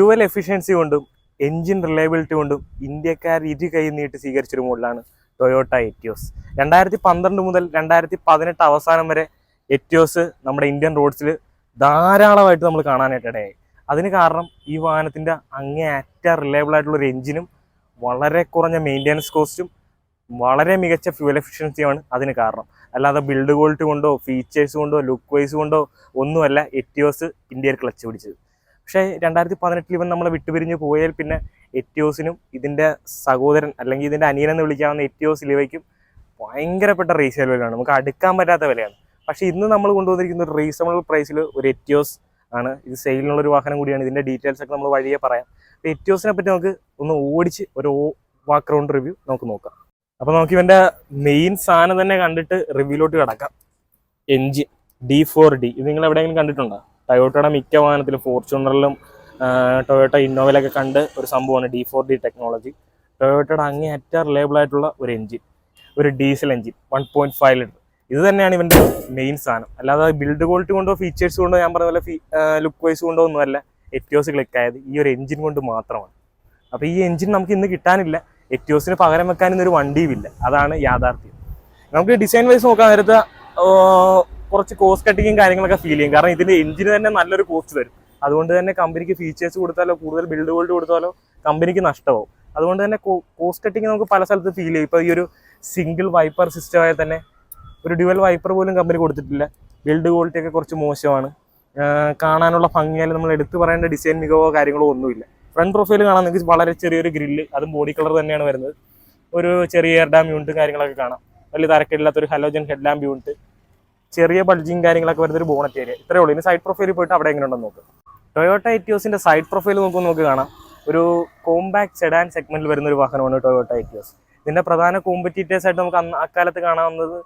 Fuel efficiency കൊണ്ടും engine reliability കൊണ്ടും ഇന്ത്യക്കാർ ഇരു കൈ നീട്ടി സ്വീകരിച്ചൊരു മോഡലാണ് ടൊയോട്ട എറ്റിയോസ്. 2012 മുതൽ 2018 അവസാനം വരെ എറ്റിയോസ് നമ്മുടെ ഇന്ത്യൻ റോഡ്സിൽ ധാരാളമായിട്ട് നമ്മൾ കാണാനായിട്ടിടയായി. അതിന് കാരണം ഈ വാഹനത്തിൻ്റെ അങ്ങേയറ്റ റിലയബിൾ ആയിട്ടുള്ള ഒരു എഞ്ചിനും വളരെ കുറഞ്ഞ മെയിൻ്റെനൻസ് കോസ്റ്റും വളരെ മികച്ച ഫ്യൂവൽ എഫിഷ്യൻസിയാണ് അതിന് കാരണം. അല്ലാതെ ബിൽഡ് ക്വാളിറ്റി കൊണ്ടോ ഫീച്ചേഴ്സ് കൊണ്ടോ ലുക്ക് വൈസ് കൊണ്ടോ ഒന്നുമല്ല എറ്റിയോസ് ഇന്ത്യയിൽ ക്ലച്ച് പിടിച്ചത്. പക്ഷേ 2018 ഇവൻ നമ്മളെ വിട്ടുപിരിഞ്ഞ് പോയാൽ പിന്നെ എറ്റിയോസിനും ഇതിൻ്റെ സഹോദരൻ അല്ലെങ്കിൽ ഇതിൻ്റെ അനിയനെന്ന് വിളിക്കാവുന്ന എറ്റിയോസ് ലിവയ്ക്കും ഭയങ്കരപ്പെട്ട റീസെയിൽ വിലയാണ്, നമുക്ക് അടുക്കാൻ പറ്റാത്ത വിലയാണ്. പക്ഷേ ഇന്ന് നമ്മൾ കൊണ്ടുവന്നിരിക്കുന്ന ഒരു റീസണബിൾ പ്രൈസിൽ ഒരു എറ്റിയോസ് ആണ്. ഇത് സെയിലിനുള്ളൊരു വാഹനം കൂടിയാണ്. ഇതിൻ്റെ ഡീറ്റെയിൽസ് ഒക്കെ നമ്മൾ വഴിയെ പറയാം. അപ്പോൾ എറ്റിയോസിനെ പറ്റി നമുക്ക് ഒന്ന് ഓടിച്ച് ഒരു വാക്ക് റൗണ്ട് റിവ്യൂ നമുക്ക് നോക്കാം. അപ്പോൾ നമുക്ക് ഇവൻ്റെ മെയിൻ സാധനം തന്നെ കണ്ടിട്ട് റിവ്യൂലോട്ട് കിടക്കാം. എൻജിൻ D4D ഇത് നിങ്ങൾ എവിടെയെങ്കിലും കണ്ടിട്ടുണ്ടോ? ടൊയോട്ടയുടെ മിക്ക വാഹനത്തിലും ഫോർച്യൂണറിലും ടൊയോട്ട ഇന്നോവയിലൊക്കെ കണ്ട് ഒരു സംഭവമാണ് D4D ടെക്നോളജി. ടൊയോട്ടയുടെ അങ്ങേയറ്റ റിലയബിൾ ആയിട്ടുള്ള ഒരു എൻജിൻ, ഒരു ഡീസൽ എൻജിൻ 1.5 ലിറ്റർ. ഇത് തന്നെയാണ് ഇവൻ്റെ മെയിൻ സാധനം. അല്ലാതെ ബിൽഡ് ക്വാളിറ്റി കൊണ്ടോ ഫീച്ചേഴ്സ് കൊണ്ടോ ഞാൻ പറഞ്ഞ പോലെ ലുക്ക് വൈസ് കൊണ്ടോ ഒന്നുമല്ല എറ്റിയോസ് ക്ലിക്കായത്, ഈ ഒരു എൻജിൻ കൊണ്ട് മാത്രമാണ്. അപ്പോൾ ഈ എൻജിൻ നമുക്ക് ഇന്ന് കിട്ടാനില്ല. എറ്റിയോസിന് പകരം വെക്കാൻ ഇന്നൊരു വണ്ടിയും ഇല്ല, അതാണ് യാഥാർത്ഥ്യം. നമുക്ക് ഡിസൈൻ വൈസ് നോക്കാൻ നേരത്ത് കുറച്ച് കോസ്റ്റ് കട്ടിങ്ങും കാര്യങ്ങളൊക്കെ ഫീൽ ചെയ്യും. കാരണം ഇതിൻ്റെ എഞ്ചിന് തന്നെ നല്ലൊരു കോസ്റ്റ് വരും. അതുകൊണ്ട് തന്നെ കമ്പനിക്ക് ഫീച്ചേഴ്സ് കൊടുത്താലോ കൂടുതൽ ബിൽഡ് ക്വാളിറ്റി കൊടുത്താലോ കമ്പനിക്ക് നഷ്ടമാവും. അതുകൊണ്ട് തന്നെ കോസ്റ്റ് കട്ടിങ് നമുക്ക് പല സ്ഥലത്ത് ഫീൽ ചെയ്യും. ഇപ്പോൾ ഈ ഒരു സിംഗിൾ വൈപ്പർ സിസ്റ്റമായി തന്നെ ഒരു ഡ്യുവൽ വൈപ്പർ പോലും കമ്പനി കൊടുത്തിട്ടില്ല. ബിൽഡ് ക്വാളിറ്റി ഒക്കെ കുറച്ച് മോശമാണ്. കാണാനുള്ള ഭംഗിയാലും നമ്മൾ എടുത്തു പറയേണ്ട ഡിസൈൻ മികവോ കാര്യങ്ങളോ ഒന്നുമില്ല. ഫ്രണ്ട് പ്രൊഫൈൽ കാണാൻ നിങ്ങൾക്ക് വളരെ ചെറിയൊരു ഗ്രില്ല്, അതും ബോഡി കളർ തന്നെയാണ് വരുന്നത്. ഒരു ചെറിയ എയർ ഡാം യൂണിറ്റ് കാര്യങ്ങളൊക്കെ കാണാം. വലിയ തരക്കേടില്ലാത്തൊരു ഹലോജൻ ഹെഡ് ലാമ്പ് യൂണിറ്റ്, ചെറിയ ബൾജിങ് കാര്യങ്ങളൊക്കെ വരുന്നൊരു ബോണറ്റ് ഏരിയ, ഇത്രയേ ഉള്ളൂ. ഇനി സൈഡ് പ്രൊഫൈലിൽ പോയിട്ട് അവിടെ എങ്ങനെ ഉണ്ടെന്ന് നോക്കുക. ടൊയോട്ട എറ്റിയോസിൻ്റെ സൈഡ് പ്രൊഫൈൽ നമുക്ക് കാണാം. ഒരു കോമ്പാക്ട് സെഡാൻ സെഗ്മെന്റിൽ വരുന്ന ഒരു വാഹനമാണ് ടൊയോട്ട എറ്റിയോസ്. ഇതിൻ്റെ പ്രധാന കോമ്പറ്റീറ്റേഴ്സ് ആയിട്ട് നമുക്ക് അക്കാലത്ത് കാണാവുന്നത്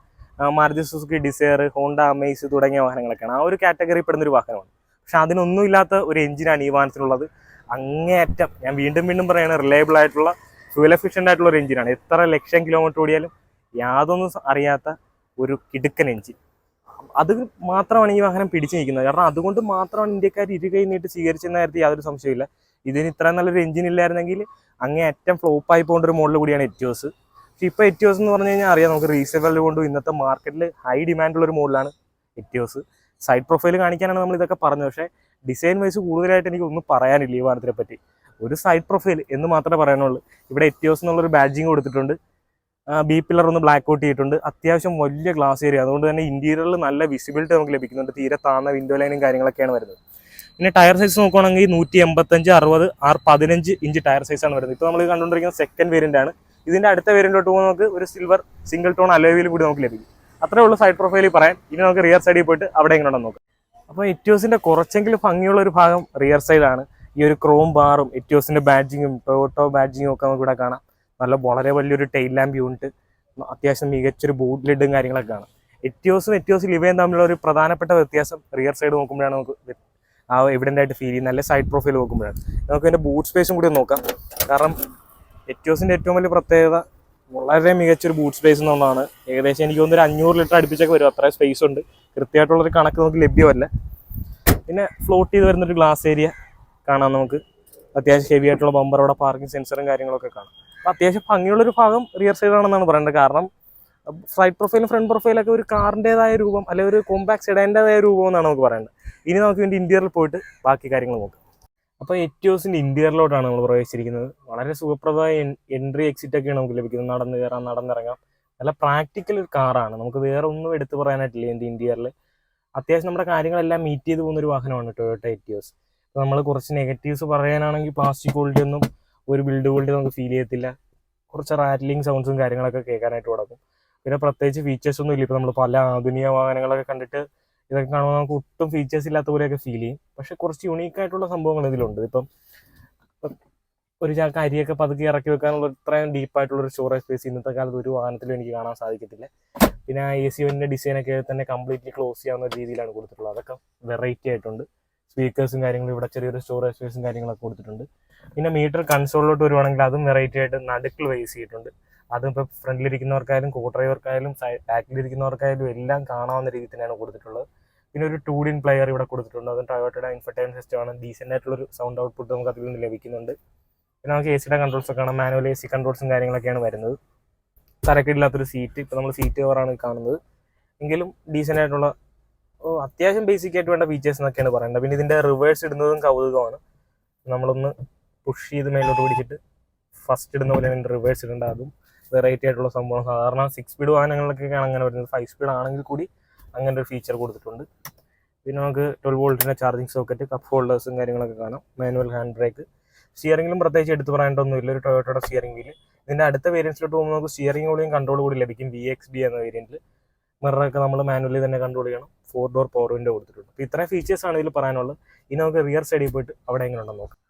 Maruti Suzuki Dzire, Honda Amaze തുടങ്ങിയ വാഹനങ്ങളൊക്കെയാണ്. ആ ഒരു കാറ്റഗറി പെടുന്നൊരു വാഹനമാണ്. പക്ഷെ അതിനൊന്നുമില്ലാത്ത ഒരു എഞ്ചിനാണ് ഈ വാഹനത്തിനുള്ളത്. അങ്ങേയറ്റം, ഞാൻ വീണ്ടും വീണ്ടും പറയുകയാണ്, റിലയബിൾ ആയിട്ടുള്ള ഫ്യൂൽ എഫിഷ്യൻ്റ് ആയിട്ടുള്ള ഒരു എഞ്ചിനാണ്. എത്ര ലക്ഷം കിലോമീറ്റർ ഓടിയാലും യാതൊന്നും അറിയാത്ത ഒരു കിടുക്കൻ എഞ്ചിൻ. അത് മാത്രമാണ് ഈ വാഹനം പിടിച്ചു നിൽക്കുന്നത്. കാരണം അതുകൊണ്ട് മാത്രമാണ് ഇന്ത്യക്കാർ ഇരു കൈ നീട്ടി സ്വീകരിച്ചെന്ന കാര്യത്തിൽ യാതൊരു സംശയമില്ല. ഇതിന് ഇത്രയും നല്ലൊരു എഞ്ചിൻ ഇല്ലായിരുന്നെങ്കിൽ അങ്ങേയറ്റം ഫ്ലോപ്പായി പോകേണ്ട ഒരു മോഡൽ കൂടിയാണ് എറ്റിയോസ്. പക്ഷേ ഇപ്പോൾ എറ്റിയോസ് എന്ന് പറഞ്ഞു കഴിഞ്ഞാൽ അറിയാം, നമുക്ക് റീസെയിൽ വാല്യൂ കൊണ്ടും ഇന്നത്തെ മാർക്കറ്റിൽ ഹൈ ഡിമാൻഡുള്ള ഒരു മോഡലാണ് എറ്റിയോസ്. സൈഡ് പ്രൊഫൈൽ കാണിക്കാനാണ് നമ്മൾ ഇതൊക്കെ പറഞ്ഞത്. പക്ഷേ ഡിസൈൻ വൈസ് കൂടുതലായിട്ട് എനിക്ക് ഒന്നും പറയാനില്ല ഈ വാഹനത്തിനെ പറ്റി. ഒരു സൈഡ് പ്രൊഫൈൽ എന്ന് മാത്രമേ പറയാനുള്ളൂ. ഇവിടെ എറ്റിയോസ് എന്നുള്ളൊരു ബാഡ്ജിങ് കൊടുത്തിട്ടുണ്ട്. ബി പില്ലർ ഒന്ന് ബ്ലാക്ക് ഔട്ട് ചെയ്തിട്ടുണ്ട്. അത്യാവശ്യം വലിയ ഗ്ലാസ് ഏരിയ, അതുകൊണ്ട് തന്നെ ഇന്റീരിയറിൽ നല്ല വിസിബിലിറ്റി നമുക്ക് ലഭിക്കുന്നുണ്ട്. തീരെ താഴ്ന്ന വിൻഡോ ലൈനും കാര്യങ്ങളൊക്കെയാണ് വരുന്നത്. പിന്നെ ടയർ സൈസ് നോക്കുകയാണെങ്കിൽ 185/60 R15 ഇഞ്ച് ടയർ സൈസാണ് വരുന്നത്. ഇപ്പോൾ നമ്മൾ കണ്ടുകൊണ്ടിരിക്കുന്ന സെക്കൻഡ് വേരിയൻ്റ് ആണ്. ഇതിൻ്റെ അടുത്ത വേരിയൻ്റോട്ട് പോകുമ്പോൾ നമുക്ക് ഒരു സിൽവർ സിംഗിൾ ടോൺ അലോയിലും കൂടി നമുക്ക് ലഭിക്കും. അത്രേ ഉള്ളൂ സൈഡ് പ്രൊഫൈലിൽ പറയാൻ. ഇനി നമുക്ക് റിയർ സൈഡിൽ പോയിട്ട് അവിടെ എങ്ങനെയുണ്ടെന്ന് നോക്കാം. അപ്പോൾ എറ്റിയോസിൻ്റെ കുറച്ചെങ്കിലും ഭംഗിയുള്ള ഒരു ഭാഗം റിയർ സൈഡാണ്. ഈ ഒരു ക്രോം ബാറും എറ്റിയോസിൻ്റെ ബാഡ്ജിങ്ങും ടൊയോട്ടോ ബാഡ്ജിങ്ങും ഒക്കെ നമുക്ക് ഇവിടെ കാണാം. വളരെ വലിയൊരു ടെയിൽ ലാമ്പ് യൂണിറ്റ്, അത്യാവശ്യം മികച്ചൊരു ബോട്ട് ലിഡും കാര്യങ്ങളൊക്കെ കാണാം. എറ്റിയോസ് ലിവയും തമ്മിലുള്ള ഒരു പ്രധാനപ്പെട്ട വ്യത്യാസം റിയർ സൈഡ് നോക്കുമ്പോഴാണ് നമുക്ക് എവിഡൻ്റ് ആയിട്ട് ഫീൽ ചെയ്യുന്നത്. നല്ല സൈഡ് പ്രൊഫൈൽ നോക്കുമ്പോഴാണ്. നമുക്ക് അതിൻ്റെ ബൂട്ട് സ്പേസും കൂടി നോക്കാം. കാരണം എറ്റിയോസിൻ്റെ ഏറ്റവും വലിയ പ്രത്യേകത വളരെ മികച്ചൊരു ബൂട്ട് സ്പേസ് എന്നുള്ളതാണ്. ഏകദേശം എനിക്ക് തോന്നുന്നു ഒരു 500 ലിറ്റർ അടുപ്പിച്ചൊക്കെ വരും, അത്രയും സ്പേസ് ഉണ്ട്. കൃത്യമായിട്ടുള്ളൊരു കണക്ക് നമുക്ക് ലഭ്യമല്ല. പിന്നെ ഫ്ലോട്ട് ചെയ്ത് വരുന്നൊരു ഗ്ലാസ് ഏരിയ കാണാം. നമുക്ക് അത്യാവശ്യം ഹെവി ആയിട്ടുള്ള ബമ്പറോടെ പാർക്കിംഗ് സെൻസറും കാര്യങ്ങളൊക്കെ കാണാം. അപ്പോൾ അത്യാവശ്യം ഭംഗിയുള്ളൊരു ഭാഗം റിയർ സൈഡാണെന്നാണ് പറയേണ്ടത്. കാരണം സൈഡ് പ്രൊഫൈലും ഫ്രണ്ട് പ്രൊഫൈലൊക്കെ ഒരു കാറിൻ്റെതായ രൂപം, അല്ലെങ്കിൽ ഒരു കോമ്പാക്ട് സെഡാൻ്റെതായ രൂപം എന്നാണ് നമുക്ക് പറയേണ്ടത്. ഇനി നമുക്ക് ഇതിൻ്റെ ഇന്റീരിയറിൽ പോയിട്ട് ബാക്കി കാര്യങ്ങൾ നോക്കാം. അപ്പോൾ എറ്റിയോസിൻ്റെ ഇന്റീരിയറിലോട്ടാണ് നമ്മൾ പ്രവേശിച്ചിരിക്കുന്നത്. വളരെ സുഖപ്രദമായ എൻട്രി എക്സിറ്റ് ഒക്കെയാണ് നമുക്ക് ലഭിക്കുന്നത്. നടന്ന് കയറാം, നടന്നിറങ്ങാം. നല്ല പ്രാക്ടിക്കൽ ഒരു കാറാണ്. നമുക്ക് വേറെ ഒന്നും എടുത്തു പറയാനായിട്ടില്ല ഇതിൻ്റെ ഇന്റീരിയറിൽ. അത്യാവശ്യം നമ്മുടെ കാര്യങ്ങളെല്ലാം മീറ്റ് ചെയ്ത് പോകുന്നൊരു വാഹനമാണ് ടൊയോട്ട എറ്റിയോസ്. അപ്പോൾ നമ്മൾ കുറച്ച് നെഗറ്റീവ്സ് പറയാനാണെങ്കിൽ പ്ലാസ്റ്റിക് ക്വാളിറ്റി ഒന്നും, ഒരു ബിൽഡ് ക്വാളിറ്റി നമുക്ക് ഫീൽ ചെയ്യത്തില്ല. കുറച്ച് റാറ്റ്ലിംഗ് സൗണ്ട്സും കാര്യങ്ങളൊക്കെ കേൾക്കാനായിട്ട് തുടങ്ങും. പിന്നെ പ്രത്യേകിച്ച് ഫീച്ചേഴ്സ് ഒന്നും ഇല്ല. ഇപ്പോൾ നമ്മൾ പല ആധുനിക വാഹനങ്ങളൊക്കെ കണ്ടിട്ട് ഇതൊക്കെ കാണുമ്പോൾ നമുക്ക് ഒട്ടും ഫീച്ചേഴ്സ് ഇല്ലാത്ത പോലെയൊക്കെ ഫീൽ ചെയ്യും. പക്ഷെ കുറച്ച് യുണീക്കായിട്ടുള്ള സംഭവങ്ങൾ ഇതിലുണ്ട്. ഇപ്പം ഒരു ചാക്ക് അരിയൊക്കെ പതുക്കെ ഇറക്കി വെക്കാനുള്ള ഇത്രയും ഡീപ്പായിട്ടുള്ളൊരു സ്റ്റോറേജ് സ്പേസ് ഇന്നത്തെ കാലത്ത് ഒരു വാഹനത്തിലും എനിക്ക് കാണാൻ സാധിക്കത്തില്ല. പിന്നെ ആ AC യൂണിൻ്റെ ഡിസൈനൊക്കെ തന്നെ കംപ്ലീറ്റ്ലി ക്ലോസ് ചെയ്യാവുന്ന രീതിയിലാണ് കൊടുത്തിട്ടുള്ളത്. അതൊക്കെ വെറൈറ്റി ആയിട്ടുണ്ട്. സ്പീക്കേഴ്സും കാര്യങ്ങളും, ഇവിടെ ചെറിയൊരു സ്റ്റോറേജ് സ്പേസും കാര്യങ്ങളൊക്കെ കൊടുത്തിട്ടുണ്ട്. പിന്നെ മീറ്റർ കൺസോളിലോട്ട് വരുവാണെങ്കിൽ അതും വെറൈറ്റി ആയിട്ട് നടുക്കിൽ വേസ് ചെയ്തിട്ടുണ്ട്. അതും ഇപ്പോൾ ഫ്രണ്ടിലിരിക്കുന്നവർക്കായാലും കോ ഡ്രൈവർക്കായാലും ബാക്കിലിരിക്കുന്നവർക്കായാലും എല്ലാം കാണാവുന്ന രീതിയിൽ തന്നെയാണ് കൊടുത്തിട്ടുള്ളത്. പിന്നെ ഒരു 2-in പ്ലെയർ ഇവിടെ കൊടുത്തിട്ടുണ്ട്. അതും ടൊയോട്ടയുടെ ഇൻഫർടൈൻമെന്റ് സിസ്റ്റമാണ്. ഡീസൻ്റ് ആയിട്ടുള്ളൊരു സൗണ്ട് ഔട്ട്പുട്ട് നമുക്ക് അതിൽ നിന്ന് ലഭിക്കുന്നുണ്ട്. പിന്നെ നമുക്ക് എ സിയുടെ കൺട്രോൾസ് ഒക്കെ കാണാം. മാനുവൽ AC കൺട്രോൾസും കാര്യങ്ങളൊക്കെയാണ് വരുന്നത്. തരക്കില്ലാത്തൊരു സീറ്റ്, ഇപ്പോൾ നമ്മൾ സീറ്റ് കവറാണ് കാണുന്നത്, എങ്കിലും ഡീസൻ്റ് ആയിട്ടുള്ള അത്യാവശ്യം ബേസിക് ആയിട്ട് വേണ്ട ഫീച്ചേഴ്സ് എന്നൊക്കെയാണ് പറയുന്നത്. പിന്നെ ഇതിൻ്റെ റിവേഴ്സ് ഇടുന്നതും കൗതുകമാണ്. നമ്മളൊന്ന് പുഷ് ചെയ്ത് മേലോട്ട് പിടിച്ചിട്ട് ഫസ്റ്റ് ഇടുന്ന പോലെ അതിൻ്റെ റിവേഴ്സ് ഇടേണ്ട, അതും വെറൈറ്റി ആയിട്ടുള്ള സംഭവം. സാധാരണ 6 സ്പീഡ് വാഹനങ്ങളിലൊക്കെയാണ് അങ്ങനെ വരുന്നത്. 5 സ്പീഡ് ആണെങ്കിൽ കൂടി അങ്ങനെ ഒരു ഫീച്ചർ കൊടുത്തിട്ടുണ്ട്. പിന്നെ നമുക്ക് 12 വോൾട്ടിൻ്റെ ചാർജിങ് സോക്കറ്റ്, കപ്പ് ഹോൾഡേഴ്സും കാര്യങ്ങളൊക്കെ കാണാം. Manual hand brake. സ്റ്റിയറിംഗിലും പ്രത്യേകിച്ച് എടുത്ത് പറയേണ്ടതൊന്നുമില്ല. ഒരു ടൊയോട്ടയുടെ സ്റ്റിയറിംഗ് വീല്. ഇതിൻ്റെ അടുത്ത വേരിയൻസിലോട്ട് പോകുമ്പോൾ നമുക്ക് സ്റ്റിയറിംഗ് വോളിയം കൺട്രോൾ കൂടി ലഭിക്കും. VXB എന്ന വേരിയൻറ്റിൽ. മിററൊക്കെ നമ്മൾ മാനുവലി തന്നെ കൺട്രോൾ ചെയ്യണം. 4 ഡോർ പവർ വിൻഡോ കൊടുത്തിട്ടുണ്ട്. അപ്പോൾ ഇത്രയും ഫീച്ചേഴ്സാണ് ഇതിൽ പറയാനുള്ളത്. ഇനി നമുക്ക് റിയർ സൈഡിൽ പോയിട്ട് അവിടെ എങ്ങനെയുണ്ടെന്ന് നോക്കാം.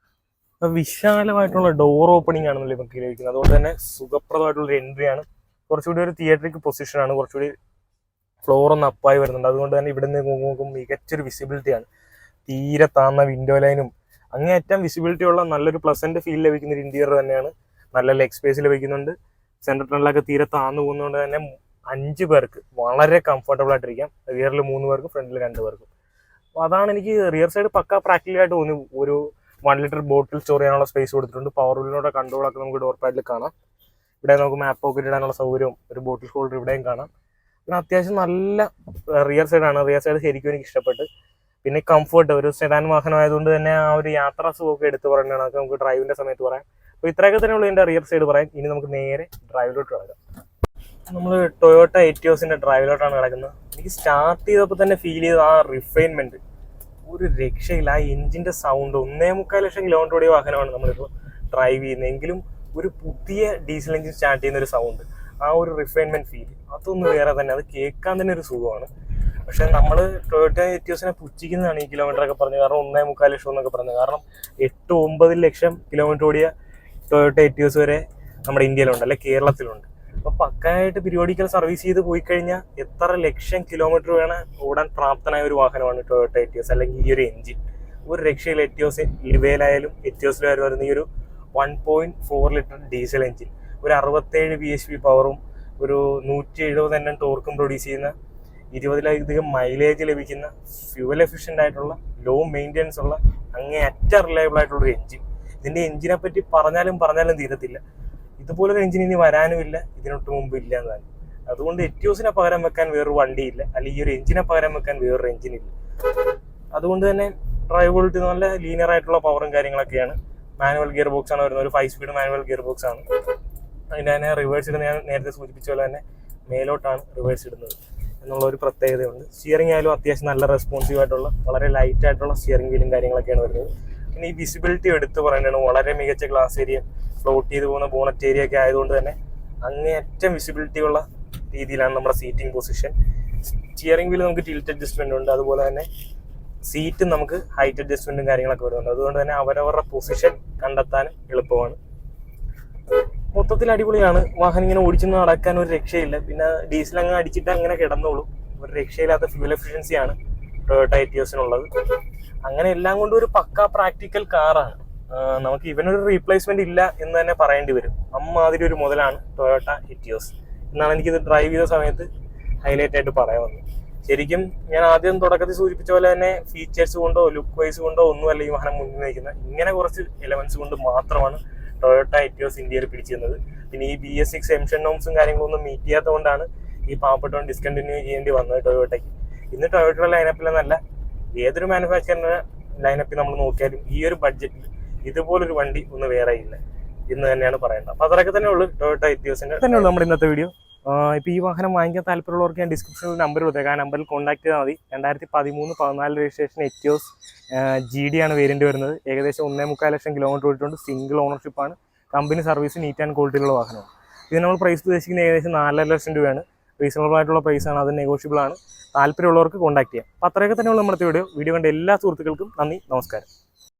അപ്പോൾ വിശാലമായിട്ടുള്ള ഡോർ ഓപ്പണിംഗ് ആണ് നമുക്ക് ലഭിക്കുന്നത്. അതുകൊണ്ട് തന്നെ സുഖപ്രദമായിട്ടുള്ളൊരു എൻട്രി ആണ്. കുറച്ചുകൂടി ഒരു തിയേറ്ററിക് പൊസിഷനാണ്. കുറച്ചുകൂടി ഫ്ലോർ ഒന്ന് അപ്പായി വരുന്നുണ്ട്. അതുകൊണ്ട് തന്നെ ഇവിടെ നിന്ന് നോക്കുമ്പോൾ മികച്ചൊരു വിസിബിലിറ്റിയാണ്. തീരെ താന്ന വിൻഡോ ലൈനും അങ്ങേയറ്റം വിസിബിലിറ്റി ഉള്ള നല്ലൊരു പ്ലസന്റ് ഫീൽ ലഭിക്കുന്ന ഒരു ഇന്റീരിയർ തന്നെയാണ്. നല്ല ലെഗ് സ്പേസ് ലഭിക്കുന്നുണ്ട്. സെൻട്രൽ ടണലൊക്കെ തീരെ താന്നു പോകുന്നതുകൊണ്ട് തന്നെ 5 പേർക്ക് വളരെ കംഫർട്ടബിൾ ആയിട്ടിരിക്കാം. റിയറിൽ 3 പേർക്കും ഫ്രണ്ടിൽ 2 പേർക്കും. അപ്പോൾ അതാണ് എനിക്ക് റിയർ സൈഡ് പക്ക പ്രാക്ടിക്കലായിട്ട് തോന്നി. ഒരു 1 ലിറ്റർ ബോട്ടിൽ സ്റ്റോർ ചെയ്യാനുള്ള സ്പേസ് കൊടുത്തിട്ടുണ്ട്. പവർ വിൻഡോയുടെ കൺട്രോളൊക്കെ നമുക്ക് ഡോർ പാഡിൽ കാണാം. ഇവിടെ നമുക്ക് മാപ്പ് പോക്കറ്റ് ഇടാനുള്ള സൗകര്യവും ഒരു ബോട്ടിൽ ഹോൾഡർ ഇവിടെയും കാണാം. പിന്നെ അത്യാവശ്യം നല്ല റിയർ സൈഡാണ്. റിയർ സൈഡ് ശരിക്കും എനിക്ക് ഇഷ്ടപ്പെട്ട്. പിന്നെ കംഫർട്ട്, ഒരു സെഡാൻ വാഹനമായതുകൊണ്ട് തന്നെ ആ ഒരു യാത്രാ സുഖമൊക്കെ എടുത്ത് പറയുന്നതാണ്. അതൊക്കെ നമുക്ക് ഡ്രൈവിൻ്റെ സമയത്ത് പറയാം. അപ്പോൾ ഇത്രയൊക്കെ തന്നെയുള്ളൂ ഇതിൻ്റെ റിയർ സൈഡ് പറയാൻ. ഇനി നമുക്ക് നേരെ ഡ്രൈവിലോട്ട് കിടക്കാം. നമ്മൾ ടൊയോട്ട എറ്റിയോസിൻ്റെ ഡ്രൈവിലോട്ടാണ് കിടക്കുന്നത്. എനിക്ക് സ്റ്റാർട്ട് ചെയ്തപ്പോൾ തന്നെ ഫീൽ ചെയ്ത ആ റിഫൈൻമെൻറ്റ് ഒരു രക്ഷയില്ല. ആ എഞ്ചിൻ്റെ സൗണ്ട്, 1.25 ലക്ഷം കിലോമീറ്റർ ഓടിയ വാഹനമാണ് നമ്മളിപ്പോൾ ഡ്രൈവ് ചെയ്യുന്നത്. എങ്കിലും ഒരു പുതിയ ഡീസൽ എഞ്ചിൻ സ്റ്റാർട്ട് ചെയ്യുന്ന ഒരു സൗണ്ട്, ആ ഒരു റിഫൈൻമെൻറ്റ് ഫീൽ, അതൊന്നും വേറെ തന്നെ. അത് കേൾക്കാൻ തന്നെ ഒരു സുഖമാണ്. പക്ഷെ നമ്മൾ ടൊയോട്ട എറ്റിയോസിനെ പുച്ഛിക്കുന്നതാണ് ഈ കിലോമീറ്റർ ഒക്കെ പറഞ്ഞത്. കാരണം 1.25 ലക്ഷം എന്നൊക്കെ പറഞ്ഞത്. കാരണം 8-9 ലക്ഷം കിലോമീറ്റർ ഓടിയ ടൊയോട്ട എറ്റിയോസ് വരെ നമ്മുടെ ഇന്ത്യയിലുണ്ട്, അല്ലെ കേരളത്തിലുണ്ട്. അപ്പോൾ പക്കായിട്ട് പീരിയോഡിക്കൽ സർവീസ് ചെയ്ത് പോയി കഴിഞ്ഞാൽ എത്ര ലക്ഷം കിലോമീറ്റർ വേണം ഓടാൻ പ്രാപ്തനായ ഒരു വാഹനമാണ് ടൊയോട്ട എറ്റിയോസ്, അല്ലെങ്കിൽ ഈ ഒരു എഞ്ചിൻ. ഒരു രക്ഷയിൽ എറ്റിയോസ് ലിവേലായാലും എറ്റിയോസിലായാലും വരുന്ന ഈ ഒരു 1.4 ലിറ്റർ ഡീസൽ എഞ്ചിൻ, ഒരു 67 bhp പവറും ഒരു 170 Nm ടോർക്കും പ്രൊഡ്യൂസ് ചെയ്യുന്ന, 20ലധികം മൈലേജ് ലഭിക്കുന്ന, ഫ്യൂവൽ എഫിഷ്യൻ്റ് ആയിട്ടുള്ള, ലോ മെയിൻ്റെനൻസ് ഉള്ള, അങ്ങേയറ്റ റിലയബിൾ ആയിട്ടുള്ളൊരു എഞ്ചിൻ. ഇതിൻ്റെ എഞ്ചിനെ പറ്റി പറഞ്ഞാലും തീരത്തില്ല. ഇതുപോലൊരു എഞ്ചിൻ ഇനി വരാനുമില്ല, ഇതിനൊട്ട് മുമ്പ് ഇല്ല എന്നാണ്. അതുകൊണ്ട് എറ്റിയോസിനെ പകരം വെക്കാൻ വേറൊരു വണ്ടിയില്ല, അല്ലെങ്കിൽ ഈ ഒരു എഞ്ചിനെ പകരം വെക്കാൻ വേറൊരു എഞ്ചിനില്ല. അതുകൊണ്ട് തന്നെ ഡ്രൈവബിലിറ്റി നല്ല ലീനിയർ ആയിട്ടുള്ള പവറും കാര്യങ്ങളൊക്കെയാണ്. മാനുവൽ ഗിയർ ബോക്സ് ആണ് വരുന്നത്. ഒരു 5 സ്പീഡ് മാനുവൽ ഗിയർ ബോക്സ് ആണ്. അതിൻ്റെ തന്നെ റിവേഴ്സ് ഇടുന്ന ഞാൻ നേരത്തെ സൂചിപ്പിച്ച പോലെ തന്നെ മേലോട്ടാണ് റിവേഴ്സ് ഇടുന്നത് എന്നുള്ള ഒരു പ്രത്യേകതയുണ്ട്. സ്റ്റിയറിംഗ് ആയാലും അത്യാവശ്യം നല്ല റെസ്പോൺസീവ് ആയിട്ടുള്ള, വളരെ ലൈറ്റ് ആയിട്ടുള്ള സ്റ്റിയറിംഗ് വീലും കാര്യങ്ങളൊക്കെയാണ് വരുന്നത്. പിന്നെ ഈ വിസിബിലിറ്റി എടുത്ത് പറയുന്നതാണ്. വളരെ മികച്ച ഗ്ലാസ് ഏരിയ, ഫ്ലോട്ട് ചെയ്ത് പോകുന്ന ബോണറ്റ് ഏരിയ ഒക്കെ ആയതുകൊണ്ട് തന്നെ അങ്ങേയറ്റം വിസിബിലിറ്റി ഉള്ള രീതിയിലാണ് നമ്മുടെ സീറ്റിംഗ് പൊസിഷൻ. സ്റ്റിയറിംഗ് വീല് നമുക്ക് ടിൽറ്റ് അഡ്ജസ്റ്റ്മെന്റ് ഉണ്ട്. അതുപോലെ തന്നെ സീറ്റ് നമുക്ക് ഹൈറ്റ് അഡ്ജസ്റ്റ്മെന്റും കാര്യങ്ങളൊക്കെ വരുന്നുണ്ട്. അതുകൊണ്ട് തന്നെ അവരവരുടെ പൊസിഷൻ കണ്ടെത്താൻ എളുപ്പമാണ്. മൊത്തത്തിൽ അടിപൊളിയാണ്. വാഹനം ഇങ്ങനെ ഓടിച്ചൊന്നും നടക്കാൻ ഒരു രക്ഷയില്ല. പിന്നെ ഡീസൽ അങ്ങ് അടിച്ചിട്ട് അങ്ങനെ കിടന്നോളും. ഒരു രക്ഷയില്ലാത്ത ഫ്യൂൽ എഫിഷ്യൻസിയാണ് ടൊയോട്ട എറ്റിയോസിനുള്ളത്. അങ്ങനെ എല്ലാം കൊണ്ടും ഒരു പക്ക പ്രാക്ടിക്കൽ കാറാണ്. നമുക്ക് ഇവനൊരു റീപ്ലേസ്മെന്റ് ഇല്ല എന്ന് തന്നെ പറയേണ്ടി വരും. അമ്മാതിരി ഒരു മുതലാണ് ടൊയോട്ട എറ്റിയോസ് എന്നാണ് എനിക്കിത് ഡ്രൈവ് ചെയ്ത സമയത്ത് ഹൈലൈറ്റ് ആയിട്ട് പറയാൻ വന്നത്. ശരിക്കും ഞാൻ ആദ്യം തുടക്കത്തിൽ സൂചിപ്പിച്ച പോലെ തന്നെ ഫീച്ചേഴ്സ് കൊണ്ടോ ലുക്ക് വൈസ് കൊണ്ടോ ഒന്നുമല്ല ഈ വാഹനം മുന്നിൽ നിൽക്കുന്നത്. ഇങ്ങനെ കുറച്ച് എലമെന്റ്സ് കൊണ്ട് മാത്രമാണ് ടൊയോട്ട എറ്റിയോസ് ഇന്ത്യയിൽ പിടിച്ചിരുന്നത്. പിന്നെ ഈ BS6 എമിഷൻ നോംസും കാര്യങ്ങളൊന്നും മീറ്റ് ചെയ്യാത്തതുകൊണ്ടാണ് ഈ പാവപ്പെട്ടവൻ ഡിസ്കണ്ടിന്യൂ ചെയ്യേണ്ടി വന്നത് ടൊയോട്ടയ്ക്ക്. ഇന്ന് ടൊയോട്ടയുടെ ലൈനപ്പിലെന്നല്ല, ഏതൊരു മാനുഫാക്ചറിന്റെ ലൈനപ്പിൽ നമ്മൾ നോക്കിയാലും ഈ ഒരു ബഡ്ജറ്റിൽ ഇതുപോലൊരു വണ്ടി ഒന്നും വേറെ ഇല്ല എന്ന് തന്നെയാണ് പറയേണ്ടത്. അപ്പോൾ അതൊക്കെ തന്നെ ഉള്ളൂ ടൊയോട്ട എറ്റിയോസിന്റെ തന്നെയുള്ളൂ നമ്മുടെ ഇന്നത്തെ വീഡിയോ. ഇപ്പോൾ ഈ വാഹനം വാങ്ങിക്കാൻ താല്പര്യമുള്ളവർക്ക് ഞാൻ ഡിസ്ക്രിപ്ഷനിൽ നമ്പർ കൊടുത്തേക്കാം. ആ നമ്പറിൽ കോൺടാക്ട് ചെയ്താൽ മതി. 2013-14 രജിസ്ട്രേഷൻ എറ്റിയോസ് GD ആണ് വേരിയന്റ് വരുന്നത്. ഏകദേശം 1.25 ലക്ഷം കിലോമീറ്റർ ഓടിയിട്ടുണ്ട്. Single ഓണർഷിപ്പാണ്. Company service, neat and ക്വാളിറ്റിയിലുള്ള വാഹനമാണ്. ഇത് നമ്മൾ പ്രൈസ് ഉദ്ദേശിക്കുന്നത് ഏകദേശം 4.5 ലക്ഷം രൂപയാണ്. റീസണബിൾ ആയിട്ടുള്ള പ്രൈസാണ്, അത് നെഗോഷ്യബിൾ ആണ്. താല്പര്യമുള്ളവർക്ക് കോൺടാക്ട് ചെയ്യാം. അപ്പോൾ അത്രയൊക്കെ തന്നെയുള്ള നമ്മുടെ വീഡിയോ കണ്ട എല്ലാ സുഹൃത്തുക്കൾക്കും നന്ദി, നമസ്കാരം.